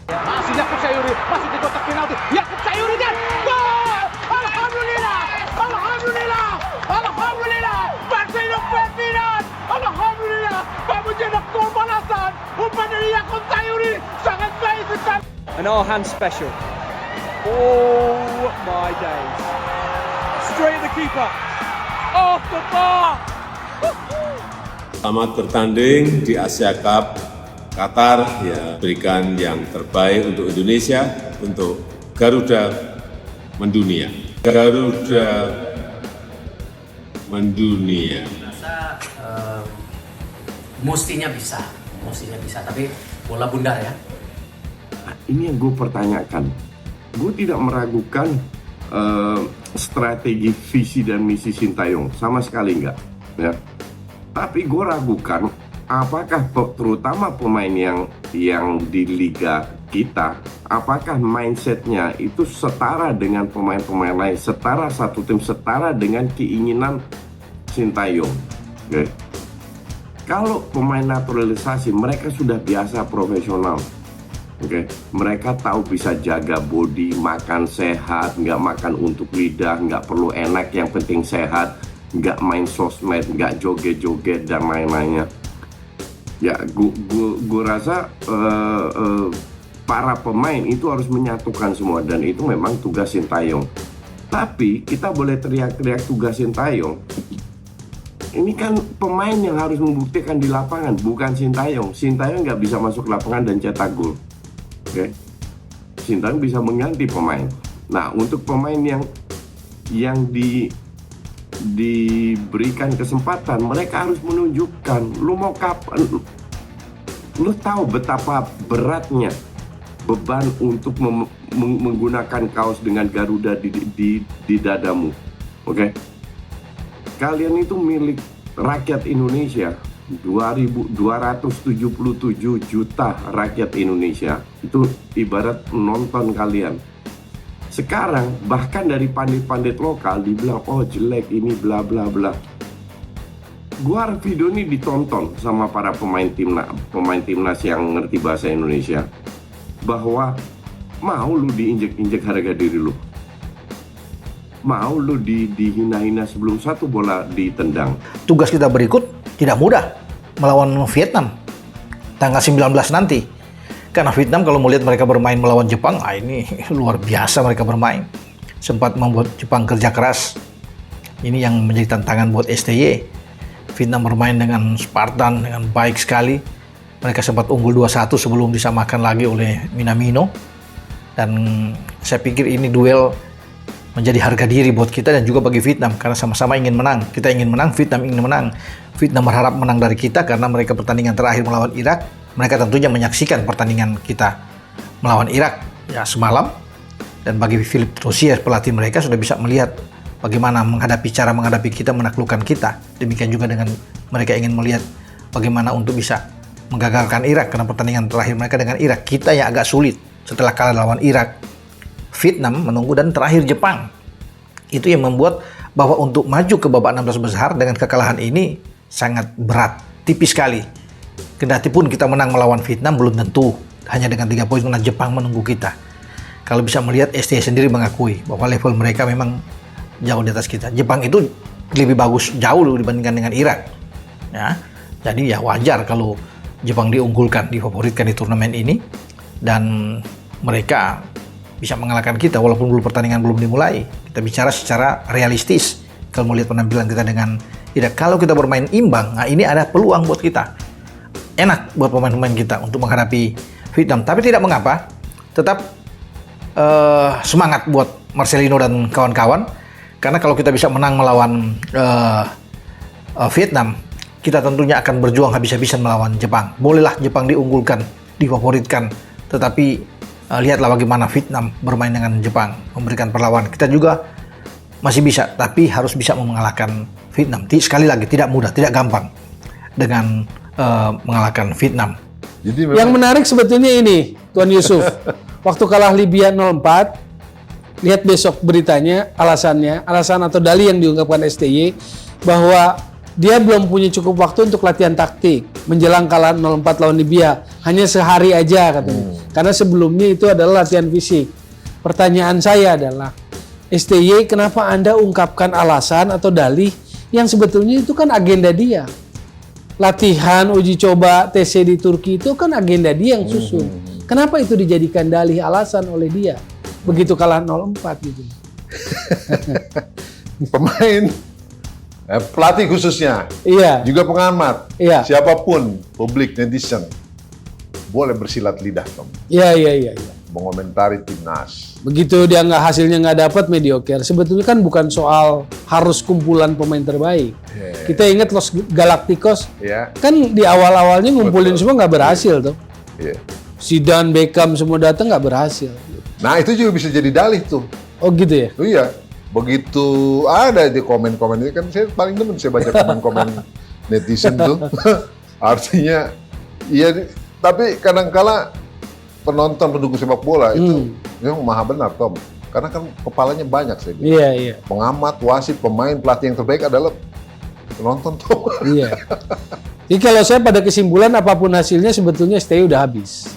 Masih Yakub Sayuri, masih di kotak penalti. Yakub Sayuri dan gol! Alhamdulillah! Alhamdulillah! Alhamdulillah! Marcelo Ferdinand! Alhamdulillah! Kamu jenak gol balasan. Umpan dari Yakub Sayuri sangat baik sekali. An Arhan special. Oh my days. Straight at the keeper. Off the bar. Selamat bertanding di Asia Cup Qatar, ya, berikan yang terbaik untuk Indonesia, untuk Garuda mendunia. Garuda mendunia. Rasa mestinya bisa, tapi bola bundar ya. Ini yang gue pertanyakan. Gue tidak meragukan strategi, visi dan misi Sintayong, sama sekali enggak. Ya. Tapi gue ragukan apakah terutama pemain yang di liga kita, apakah mindsetnya itu setara dengan pemain-pemain lain, setara satu tim, setara dengan keinginan Sintayong. Okay. Kalau pemain naturalisasi, mereka sudah biasa profesional. Oke, mereka tahu bisa jaga body, makan sehat, nggak makan untuk lidah, nggak perlu enak, yang penting sehat, nggak main sosmed, nggak joget-joget dan lain-lainnya. Ya, gue rasa para pemain itu harus menyatukan semua, dan itu memang tugas Sintayong. Tapi kita boleh teriak-teriak tugas Sintayong. Ini kan pemain yang harus membuktikan di lapangan, bukan Sintayong. Sintayong nggak bisa masuk lapangan dan cetak gol. Oke, Sintayong bisa mengganti pemain. Nah, untuk pemain yang diberikan kesempatan, mereka harus menunjukkan lu mau kapan. Lu tahu betapa beratnya beban untuk menggunakan kaos dengan Garuda di dadamu. Oke, kalian itu milik rakyat Indonesia. 277 juta rakyat Indonesia itu ibarat nonton kalian. Sekarang bahkan dari pandit-pandit lokal dibilang oh jelek ini bla bla bla. Gua video ini ditonton sama para pemain timnas yang ngerti bahasa Indonesia, bahwa mau lu diinjek-injek harga diri lu, mau lu dihina-hina sebelum satu bola ditendang. Tugas kita berikut tidak mudah melawan Vietnam tanggal 19 nanti. Karena Vietnam kalau melihat mereka bermain melawan Jepang, ini luar biasa mereka bermain. Sempat membuat Jepang kerja keras. Ini yang menjadi tantangan buat STY. Vietnam bermain dengan Spartan, dengan baik sekali. Mereka sempat unggul 2-1 sebelum disamakan lagi oleh Minamino. Dan saya pikir ini duel menjadi harga diri buat kita dan juga bagi Vietnam, karena sama-sama ingin menang. Kita ingin menang, Vietnam ingin menang. Vietnam berharap menang dari kita karena mereka pertandingan terakhir melawan Irak, mereka tentunya menyaksikan pertandingan kita melawan Irak ya semalam. Dan bagi Philippe Rosier, pelatih mereka, sudah bisa melihat bagaimana cara menghadapi kita, menaklukkan kita. Demikian juga dengan mereka ingin melihat bagaimana untuk bisa menggagalkan Irak, karena pertandingan terakhir mereka dengan Irak, kita yang agak sulit. Setelah kalah lawan Irak, Vietnam menunggu, dan terakhir Jepang. Itu yang membuat bahwa untuk maju ke babak 16 besar dengan kekalahan ini sangat berat, tipis sekali. Kendati pun kita menang melawan Vietnam, belum tentu hanya dengan 3 poin, karena Jepang menunggu kita. Kalau bisa melihat, STY sendiri mengakui bahwa level mereka memang jauh di atas kita. Jepang itu lebih bagus jauh dibandingkan dengan Irak. Ya, jadi ya wajar kalau Jepang diunggulkan, difavoritkan di turnamen ini, dan mereka bisa mengalahkan kita walaupun pertandingan belum dimulai. Kita bicara secara realistis. Kalau melihat penampilan kita dengan Irak, kalau kita bermain imbang, nah ini ada peluang buat kita. Enak buat pemain-pemain kita untuk menghadapi Vietnam. Tapi tidak mengapa, tetap semangat buat Marcelino dan kawan-kawan. Karena kalau kita bisa menang melawan Vietnam, kita tentunya akan berjuang habis-habisan melawan Jepang. Bolehlah Jepang diunggulkan, difavoritkan, tetapi lihatlah bagaimana Vietnam bermain dengan Jepang, memberikan perlawanan. Kita juga masih bisa, tapi harus bisa mengalahkan Vietnam. Sekali lagi, tidak mudah, tidak gampang dengan mengalahkan Vietnam. Jadi yang menarik sebetulnya ini, Tuan Yusuf, waktu kalah Libya 0-4, lihat besok beritanya, alasan atau dalih yang diungkapkan STY bahwa dia belum punya cukup waktu untuk latihan taktik menjelang kalah 0-4 lawan Libya. hanya sehari aja katanya. Karena sebelumnya itu adalah latihan fisik. Pertanyaan saya adalah, STY kenapa Anda ungkapkan alasan atau dalih yang sebetulnya itu kan agenda dia? Latihan, uji coba, TC di Turki itu kan agenda dia yang susun. Kenapa itu dijadikan dalih alasan oleh dia? Begitu kalah 0-4 gitu. Pemain, pelatih khususnya, Iya. juga pengamat, Iya. siapapun, publik, netizen, boleh bersilat lidah, Tom, Iya. mengomentari timnas. Begitu dia hasilnya nggak dapat, mediocre. Sebetulnya kan bukan soal harus kumpulan pemain terbaik. Kita ingat Los Galacticos, Ya, kan di awal-awalnya ngumpulin semua nggak berhasil tuh. ya. Zidane, Beckham semua datang nggak berhasil. Nah itu juga bisa jadi dalih tuh. Oh gitu ya? Oh iya, begitu ada di komen-komen ini kan saya paling demen saya baca komen-komen netizen tuh. Artinya, iya, tapi kadang-kala penonton pendukung sepak bola itu memang maha benar, Tom. Karena kan kepalanya banyak saya bilang. Iya. Pengamat, wasit, pemain, pelatih yang terbaik adalah penonton, Tom. Iya. Jadi kalau saya pada kesimpulan apapun hasilnya sebetulnya STY udah habis.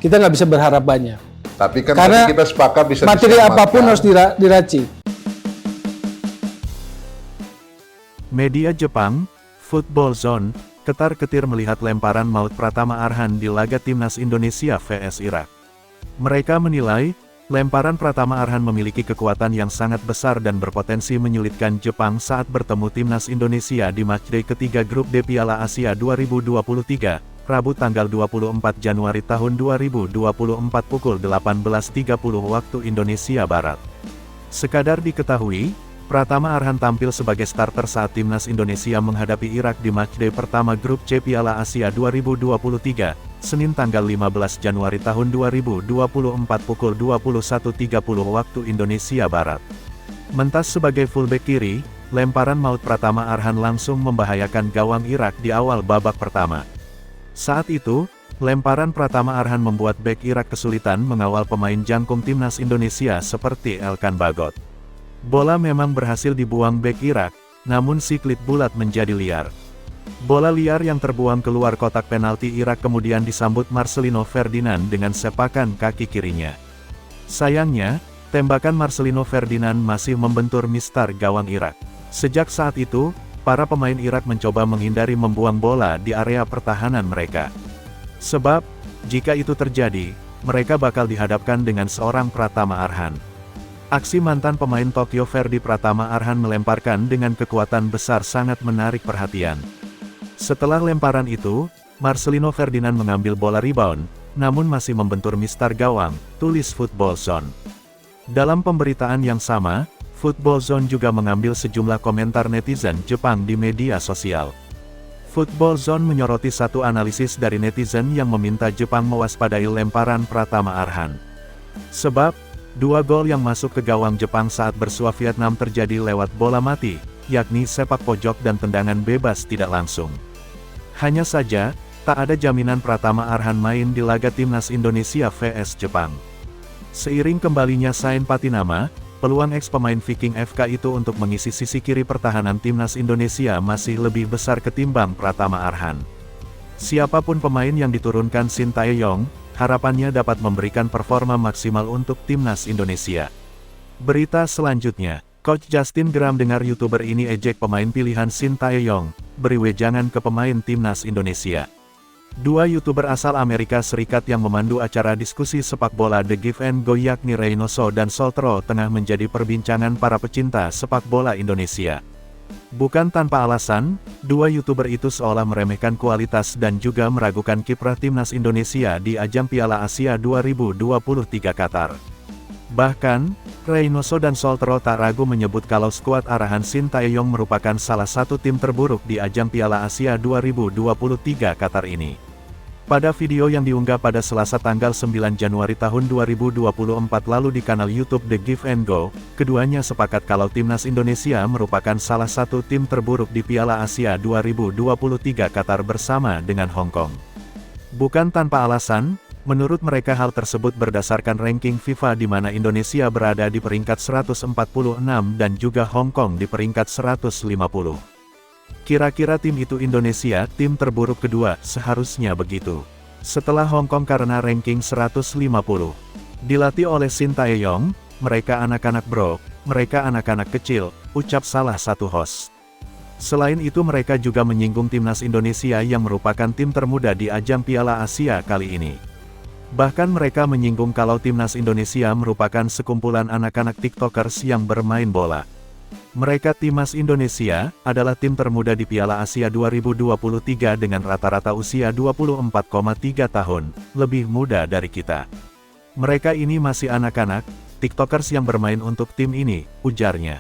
Kita nggak bisa berharap banyak. Tapi kan Karena tadi kita sepakat bisa materi diselamatkan. apapun harus diracik. Media Jepang, Football Zone, ketar-ketir melihat lemparan maut Pratama Arhan di laga Timnas Indonesia vs Irak. Mereka menilai, lemparan Pratama Arhan memiliki kekuatan yang sangat besar dan berpotensi menyulitkan Jepang saat bertemu Timnas Indonesia di matchday ketiga grup D Piala Asia 2023, Rabu tanggal 24 Januari tahun 2024 pukul 18.30 waktu Indonesia Barat. Sekadar diketahui, Pratama Arhan tampil sebagai starter saat Timnas Indonesia menghadapi Irak di matchday pertama grup C Piala Asia 2023, Senin tanggal 15 Januari tahun 2024 pukul 21.30 waktu Indonesia Barat. Mentas sebagai fullback kiri, lemparan maut Pratama Arhan langsung membahayakan gawang Irak di awal babak pertama. Saat itu, lemparan Pratama Arhan membuat bek Irak kesulitan mengawal pemain jangkung Timnas Indonesia seperti Elkan Bagot. Bola memang berhasil dibuang bek Irak, namun siklit bulat menjadi liar. Bola liar yang terbuang keluar kotak penalti Irak kemudian disambut Marcelino Ferdinand dengan sepakan kaki kirinya. Sayangnya, tembakan Marcelino Ferdinand masih membentur mistar gawang Irak. Sejak saat itu, para pemain Irak mencoba menghindari membuang bola di area pertahanan mereka. Sebab, jika itu terjadi, mereka bakal dihadapkan dengan seorang Pratama Arhan. Aksi mantan pemain Tokyo Ferdi Pratama Arhan melemparkan dengan kekuatan besar sangat menarik perhatian. Setelah lemparan itu, Marcelino Ferdinand mengambil bola rebound, namun masih membentur mistar gawang, tulis Football Zone. Dalam pemberitaan yang sama, Football Zone juga mengambil sejumlah komentar netizen Jepang di media sosial. Football Zone menyoroti satu analisis dari netizen yang meminta Jepang mewaspadai lemparan Pratama Arhan. Sebab, 2 gol yang masuk ke gawang Jepang saat bersua Vietnam terjadi lewat bola mati, yakni sepak pojok dan tendangan bebas tidak langsung. Hanya saja, tak ada jaminan Pratama Arhan main di laga Timnas Indonesia vs Jepang. Seiring kembalinya Sain Patinama, peluang ex-pemain Viking FK itu untuk mengisi sisi kiri pertahanan Timnas Indonesia masih lebih besar ketimbang Pratama Arhan. Siapapun pemain yang diturunkan Shin Tae-yong, harapannya dapat memberikan performa maksimal untuk Timnas Indonesia. Berita selanjutnya, Coach Justin Graham dengar YouTuber ini ejek pemain pilihan Shin Tae-yong, beri wejangan ke pemain Timnas Indonesia. 2 YouTuber asal Amerika Serikat yang memandu acara diskusi sepak bola The Give and Go yakni Reynoso dan Soltero tengah menjadi perbincangan para pecinta sepak bola Indonesia. Bukan tanpa alasan, 2 YouTuber itu seolah meremehkan kualitas dan juga meragukan kiprah Timnas Indonesia di ajang Piala Asia 2023 Qatar. Bahkan, Reynoso dan Soltero tak ragu menyebut kalau skuad arahan Shin Tae-yong merupakan salah satu tim terburuk di ajang Piala Asia 2023 Qatar ini. Pada video yang diunggah pada Selasa tanggal 9 Januari tahun 2024 lalu di kanal YouTube The Give and Go, keduanya sepakat kalau Timnas Indonesia merupakan salah satu tim terburuk di Piala Asia 2023 Qatar bersama dengan Hong Kong. Bukan tanpa alasan, menurut mereka hal tersebut berdasarkan ranking FIFA di mana Indonesia berada di peringkat 146 dan juga Hong Kong di peringkat 150. Kira-kira tim itu Indonesia, tim terburuk kedua, seharusnya begitu. setelah Hong Kong karena ranking 150. Dilatih oleh Shin Tae-yong, mereka anak-anak bro, mereka anak-anak kecil, ucap salah satu host. Selain itu mereka juga menyinggung timnas Indonesia yang merupakan tim termuda di ajang Piala Asia kali ini. Bahkan mereka menyinggung kalau timnas Indonesia merupakan sekumpulan anak-anak TikTokers yang bermain bola. Mereka timnas Indonesia adalah tim termuda di Piala Asia 2023 dengan rata-rata usia 24,3 tahun, lebih muda dari kita. Mereka ini masih anak-anak, TikTokers yang bermain untuk tim ini, ujarnya.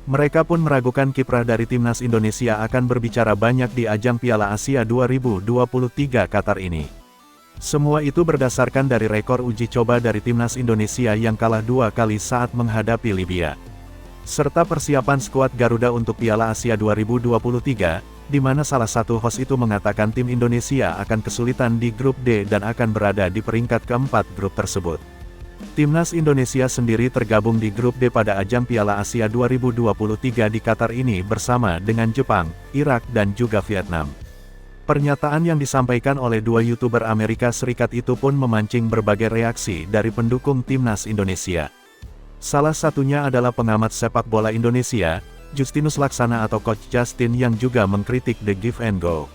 Mereka pun meragukan kiprah dari timnas Indonesia akan berbicara banyak di ajang Piala Asia 2023 Qatar ini. Semua itu berdasarkan dari rekor uji coba dari timnas Indonesia yang kalah 2 kali saat menghadapi Libya. Serta persiapan skuad Garuda untuk Piala Asia 2023, di mana salah satu host itu mengatakan tim Indonesia akan kesulitan di grup D dan akan berada di peringkat keempat grup tersebut. Timnas Indonesia sendiri tergabung di grup D pada ajang Piala Asia 2023 di Qatar ini bersama dengan Jepang, Irak dan juga Vietnam. Pernyataan yang disampaikan oleh dua YouTuber Amerika Serikat itu pun memancing berbagai reaksi dari pendukung timnas Indonesia. Salah satunya adalah pengamat sepak bola Indonesia, Justinus Laksana atau Coach Justin yang juga mengkritik The Give and Go.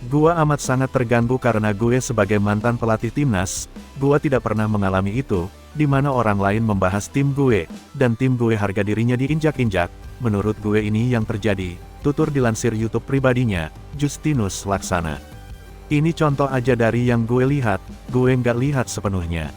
Gua amat sangat terganggu karena gue sebagai mantan pelatih timnas, gua tidak pernah mengalami itu, di mana orang lain membahas tim gue, dan tim gue harga dirinya diinjak-injak. Menurut gue ini yang terjadi, tutur dilansir YouTube pribadinya, Justinus Laksana. Ini contoh aja dari yang gue lihat, gue nggak lihat sepenuhnya.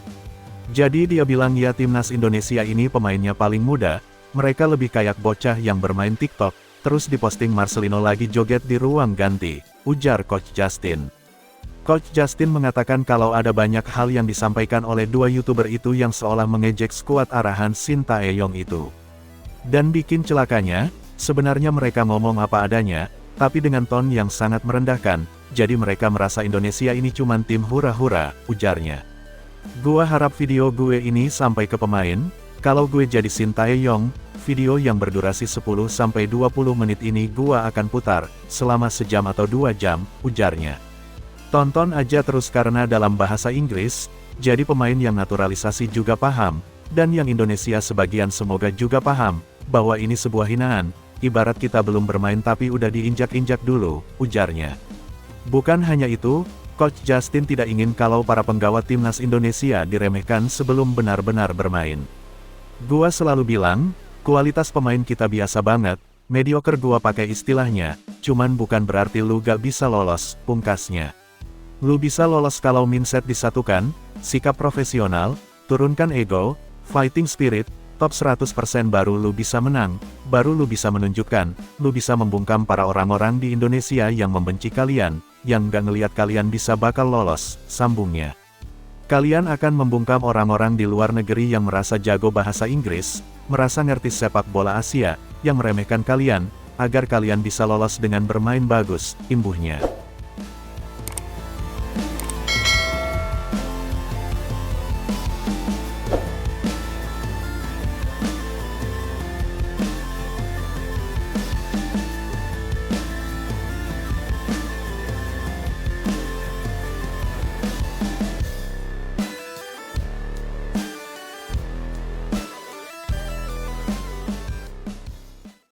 Jadi dia bilang ya timnas Indonesia ini pemainnya paling muda, mereka lebih kayak bocah yang bermain TikTok, terus diposting Marcelino lagi joget di ruang ganti, ujar Coach Justin. Coach Justin mengatakan kalau ada banyak hal yang disampaikan oleh dua YouTuber itu yang seolah mengejek skuad arahan Shin Tae-yong itu. Dan bikin celakanya, sebenarnya mereka ngomong apa adanya, tapi dengan ton yang sangat merendahkan, jadi mereka merasa Indonesia ini cuma tim hura-hura, ujarnya. Gua harap video gue ini sampai ke pemain, kalau gue jadi Shin Tae-yong, video yang berdurasi 10-20 menit ini gua akan putar, selama sejam atau 2 jam, ujarnya. Tonton aja terus karena dalam bahasa Inggris, jadi pemain yang naturalisasi juga paham, dan yang Indonesia sebagian semoga juga paham, bahwa ini sebuah hinaan, ibarat kita belum bermain tapi udah diinjak-injak dulu, ujarnya. Bukan hanya itu, Coach Justin tidak ingin kalau para penggawa timnas Indonesia diremehkan sebelum benar-benar bermain. Gua selalu bilang, kualitas pemain kita biasa banget, mediocre gua pakai istilahnya, cuman bukan berarti lu gak bisa lolos, pungkasnya. Lu bisa lolos kalau mindset disatukan, sikap profesional, turunkan ego, fighting spirit, top 100% baru lu bisa menang, baru lu bisa menunjukkan, lu bisa membungkam para orang-orang di Indonesia yang membenci kalian, yang gak ngeliat kalian bisa bakal lolos, sambungnya. Kalian akan membungkam orang-orang di luar negeri yang merasa jago bahasa Inggris, merasa ngerti sepak bola Asia, yang meremehkan kalian, agar kalian bisa lolos dengan bermain bagus, imbuhnya.